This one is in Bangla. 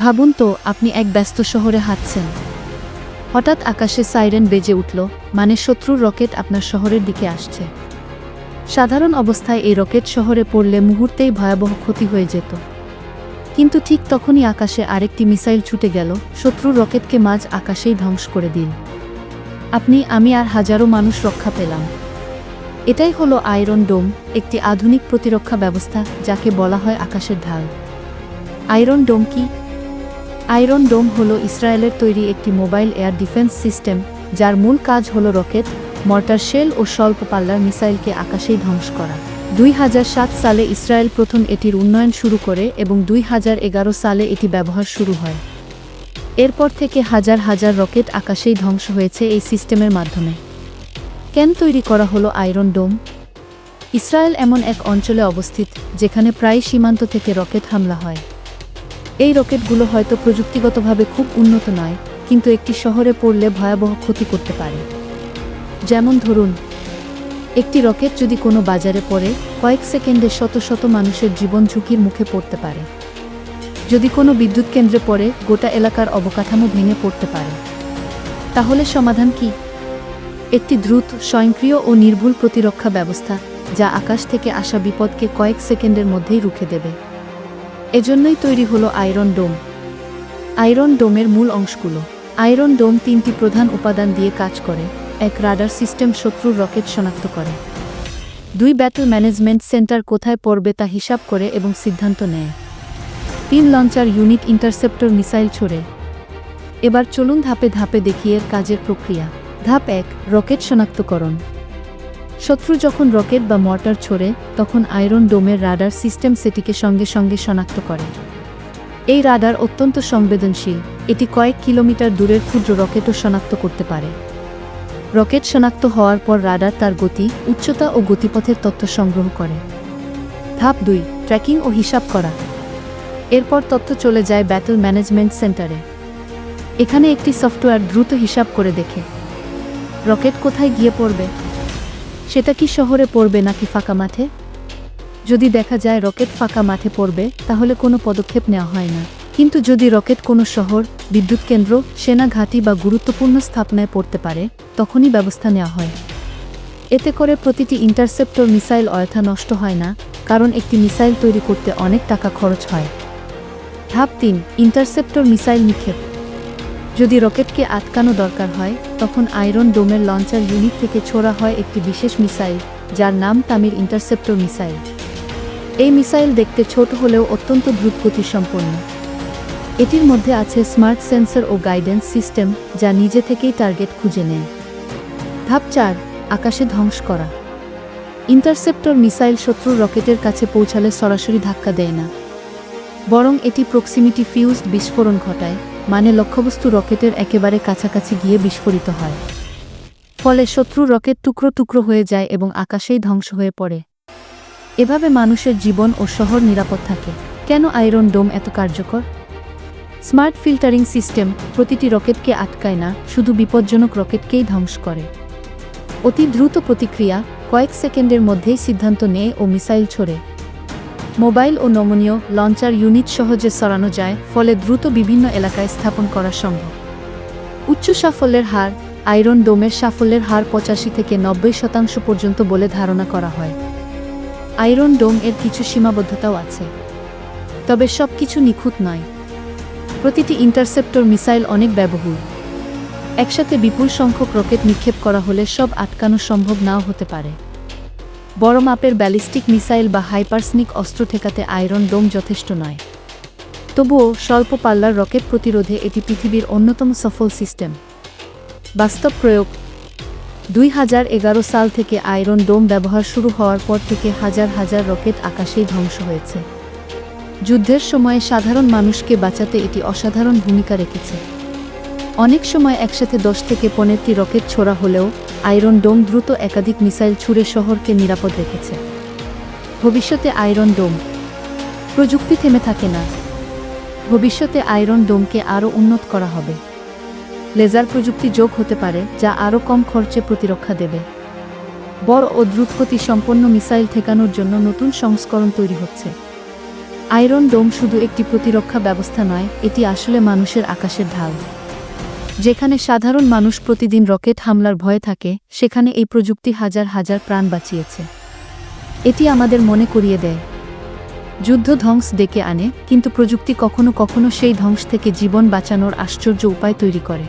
ভাবুন তো, আপনি এক ব্যস্ত শহরে হাঁটছেন। হঠাৎ আকাশে সাইরেন বেজে উঠল, মানে শত্রুর রকেট আপনার শহরের দিকে আসছে। সাধারণ অবস্থায় এই রকেট শহরে পড়লে মুহূর্তেই ভয়াবহ ক্ষতি হয়ে যেত। কিন্তু ঠিক তখনই আকাশে আরেকটি মিসাইল ছুটে গেল, শত্রুর রকেটকে মাঝ আকাশেই ধ্বংস করে দিল। আপনি, আমি আর হাজারো মানুষ রক্ষা পেলাম। এটাই হলো আয়রন ডোম, একটি আধুনিক প্রতিরক্ষা ব্যবস্থা যাকে বলা হয় আকাশের ঢাল। আয়রন ডোম কি? আয়রন ডোম হলো ইসরায়েলের তৈরি একটি মোবাইল এয়ার ডিফেন্স সিস্টেম, যার মূল কাজ হলো রকেট, মর্টার শেল ও স্বল্প পাল্লার মিসাইলকে আকাশেই ধ্বংস করা। 2007 সালে ইসরায়েল প্রথম এটির উন্নয়ন শুরু করে এবং 2011 সালে এটি ব্যবহার শুরু হয়। এরপর থেকে হাজার হাজার রকেট আকাশেই ধ্বংস হয়েছে এই সিস্টেমের মাধ্যমে। কেন তৈরি করা হলো আয়রন ডোম? ইসরায়েল এমন এক অঞ্চলে অবস্থিত যেখানে প্রায় সীমান্ত থেকে রকেট হামলা হয়। এই রকেটগুলো হয়তো প্রযুক্তিগতভাবে খুব উন্নত নয়, কিন্তু একটি শহরে পড়লে ভয়াবহ ক্ষতি করতে পারে। যেমন ধরুন, একটি রকেট যদি কোনো বাজারে পড়ে, কয়েক সেকেন্ডে শত শত মানুষের জীবন ঝুঁকির মুখে পড়তে পারে। যদি কোনো বিদ্যুৎ কেন্দ্রে পড়ে, গোটা এলাকার অবকাঠামো ভেঙে পড়তে পারে। তাহলে সমাধান কি? একটি দ্রুত, স্বয়ংক্রিয় ও নির্ভুল প্রতিরক্ষা ব্যবস্থা, যা আকাশ থেকে আসা বিপদকে কয়েক সেকেন্ডের মধ্যেই রুখে দেবে। এজন্যই তৈরি হলো আয়রন ডোম। আয়রন ডোমের মূল অংশগুলো। আয়রন ডোম 3টি প্রধান উপাদান দিয়ে কাজ করে। 1. রাডার সিস্টেম শত্রুর রকেট শনাক্ত করে। 2. ব্যাটল ম্যানেজমেন্ট সেন্টার কোথায় পড়বে তা হিসাব করে এবং সিদ্ধান্ত নেয়। 3. লঞ্চার ইউনিট ইন্টারসেপ্টর মিসাইল ছোড়ে। এবার চলুন ধাপে ধাপে দেখি এর কাজের প্রক্রিয়া। ধাপ 1. রকেট শনাক্তকরণ। শত্রু যখন রকেট বা মর্টার ছোড়ে, তখন আয়রন ডোমের রাডার সিস্টেম সেটিকে সঙ্গে সঙ্গে শনাক্ত করে। এই রাডার অত্যন্ত সংবেদনশীল, এটি কয়েক কিলোমিটার দূরের ক্ষুদ্র রকেটও শনাক্ত করতে পারে। রকেট শনাক্ত হওয়ার পর রাডার তার গতি, উচ্চতা ও গতিপথের তথ্য সংগ্রহ করে। ধাপ 2. ট্র্যাকিং ও হিসাব করা। এরপর তথ্য চলে যায় ব্যাটল ম্যানেজমেন্ট সেন্টারে। এখানে একটি সফটওয়্যার দ্রুত হিসাব করে দেখে রকেট কোথায় গিয়ে পড়বে। সেটা কি শহরে পড়বে নাকি ফাঁকা মাঠে? যদি দেখা যায় রকেট ফাঁকা মাঠে পড়বে, তাহলে কোনো পদক্ষেপ নেওয়া হয় না। কিন্তু যদি রকেট কোনো শহর, বিদ্যুৎ কেন্দ্র, সেনা ঘাঁটি বা গুরুত্বপূর্ণ স্থাপনায় পড়তে পারে, তখনই ব্যবস্থা নেওয়া হয়। এতে করে প্রতিটি ইন্টারসেপ্টর মিসাইল অযথা নষ্ট হয় না, কারণ একটি মিসাইল তৈরি করতে অনেক টাকা খরচ হয়। ধাপ 3. ইন্টারসেপ্টর মিসাইল নিক্ষেপ। যদি রকেটকে আটকানো দরকার হয়, তখন আয়রন ডোমের লঞ্চার ইউনিট থেকে ছোড়া হয় একটি বিশেষ মিসাইল, যার নাম তামির ইন্টারসেপ্টর মিসাইল। এই মিসাইল দেখতে ছোট হলেও অত্যন্ত দ্রুতগতিসম্পন্ন। এটির মধ্যে আছে স্মার্ট সেন্সর ও গাইডেন্স সিস্টেম, যা নিজে থেকেই টার্গেট খুঁজে নেয়। ধাপ 4. আকাশে ধ্বংস করা। ইন্টারসেপ্টর মিসাইল শত্রুর রকেটের কাছে পৌঁছালে সরাসরি ধাক্কা দেয় না, বরং এটি প্রক্সিমিটি ফিউজড বিস্ফোরণ ঘটায়, মানে লক্ষ্যবস্তু রকেটের একেবারে কাছাকাছি গিয়ে বিস্ফোরিত হয়। ফলে শত্রুর রকেট টুকরো টুকরো হয়ে যায় এবং আকাশেই ধ্বংস হয়ে পড়ে। এভাবে মানুষের জীবন ও শহর নিরাপদ থাকে। কেন আয়রন ডোম এত কার্যকর? স্মার্ট ফিল্টারিং সিস্টেম প্রতিটি রকেটকে আটকায় না, শুধু বিপজ্জনক রকেটকেই ধ্বংস করে। অতি দ্রুত প্রতিক্রিয়া, কয়েক সেকেন্ডের মধ্যেই সিদ্ধান্ত নেয় ও মিসাইল ছোড়ে। মোবাইল ও নমনীয় লঞ্চার ইউনিট সহজে সরানো যায়, ফলে দ্রুত বিভিন্ন এলাকায় স্থাপন করা সম্ভব। উচ্চ সাফল্যের হার। আয়রন ডোমের সাফল্যের হার 85 থেকে 90% পর্যন্ত বলে ধারণা করা হয়। আয়রন ডোম এর কিছু সীমাবদ্ধতাও আছে, তবে সবকিছু নিখুঁত নয়। প্রতিটি ইন্টারসেপ্টর মিসাইল অনেক ব্যয়বহুল। একসাথে বিপুল সংখ্যক রকেট নিক্ষেপ করা হলে সব আটকানো সম্ভব নাও হতে পারে। বড় মাপের ব্যালিস্টিক মিসাইল বা হাইপারসনিক অস্ত্র ঠেকাতে আয়রন ডোম যথেষ্ট নয়। তবুও স্বল্প পাল্লার রকেট প্রতিরোধে এটি পৃথিবীর অন্যতম সফল সিস্টেম। বাস্তব প্রয়োগ। 2011 সাল থেকে আয়রন ডোম ব্যবহার শুরু হওয়ার পর থেকে হাজার হাজার রকেট আকাশেই ধ্বংস হয়েছে। যুদ্ধের সময়ে সাধারণ মানুষকে বাঁচাতে এটি অসাধারণ ভূমিকা রেখেছে। অনেক সময় একসাথে 10 থেকে 15টি রকেট ছোড়া হলেও আয়রন ডোম দ্রুত একাধিক মিসাইল ছুড়ে শহরকে নিরাপদ রেখেছে। ভবিষ্যতে আয়রন ডোম। প্রযুক্তি থেমে থাকে না। ভবিষ্যতে আয়রন ডোমকে আরও উন্নত করা হবে। লেজার প্রযুক্তি যোগ হতে পারে, যা আরও কম খরচে প্রতিরক্ষা দেবে। বড় ও দ্রুতগতি সম্পন্ন মিসাইল ঠেকানোর জন্য নতুন সংস্করণ তৈরি হচ্ছে। আয়রন ডোম শুধু একটি প্রতিরক্ষা ব্যবস্থা নয়, এটি আসলে মানুষের আকাশের ঢাল। যেখানে সাধারণ মানুষ প্রতিদিন রকেট হামলার ভয়ে থাকে, সেখানে এই প্রযুক্তি হাজার হাজার প্রাণ বাঁচিয়েছে। এটি আমাদের মনে করিয়ে দেয়, যুদ্ধ ধ্বংস ডেকে আনে, কিন্তু প্রযুক্তি কখনো কখনো সেই ধ্বংস থেকে জীবন বাঁচানোর আশ্চর্য উপায় তৈরি করে।